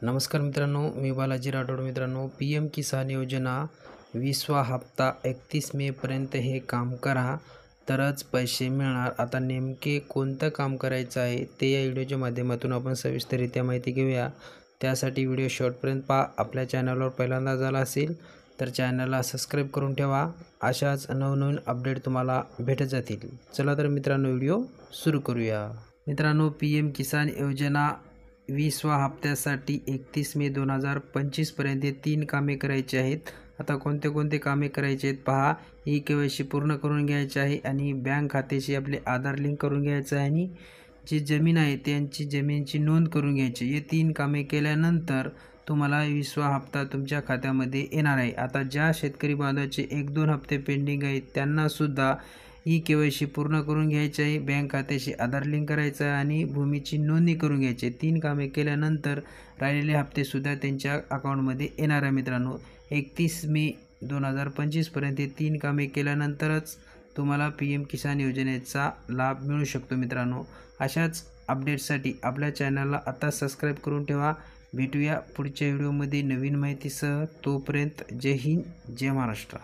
नमस्कार मित्रांनो, मी बालाजी राठोड. मित्रांनो, PM किसान योजना 20वा हप्ता 31 मेपर्यंत हे काम करा तरच पैसे मिळणार. आता नेमके कोणतं काम करायचं आहे ते या व्हिडिओच्या माध्यमातून आपण सविस्तररित्या माहिती घेऊया. त्यासाठी व्हिडिओ शेवटपर्यंत पहा. आपल्या चॅनलवर पहिल्यांदा झाला असेल तर चॅनलला सबस्क्राईब करून ठेवा. अशाच नवनवीन अपडेट तुम्हाला भेटत जातील. चला तर मित्रांनो, व्हिडिओ सुरू करूया. मित्रांनो, PM किसान योजना 20वा हप्त्यासाठी 31 मे 2025 पर्यंत 3 कामे करायची आहेत. आता कोणते कामे करायचे आहेत पहा. KYC पूर्ण करून घ्यायचे आहे आणि बँक खात्याशी आपले आधार लिंक करून घ्यायचं आहे आणि जी जमीन आहे त्यांची जमीनची नोंद करून घ्यायची. हे 3 कामे केल्यानंतर तुम्हाला 20वा हप्ता तुमच्या खात्यामध्ये येणार आहे. आता ज्या शेतकरी बांधवाचे 1-2 हप्ते पेंडिंग आहेत त्यांनासुद्धा KYC पूर्ण करून घ्यायचे आहे, बँक खात्याशी आधार लिंक करायचं आहे आणि भूमीची नोंदणी करून घ्यायची. 3 कामे केल्यानंतर राहिलेले हप्तेसुद्धा त्यांच्या अकाउंटमध्ये येणार आहे. मित्रांनो, 31 मे 2025 पर्यंत 3 कामे केल्यानंतरच तुम्हाला PM किसान योजनेचा लाभ मिळू शकतो. मित्रांनो, अशाच अपडेट्ससाठी आपल्या चॅनलला आता सबस्क्राईब करून ठेवा. भेटूया पुढच्या व्हिडिओमध्ये नवीन माहितीसह. तोपर्यंत जय हिंद, जय महाराष्ट्र.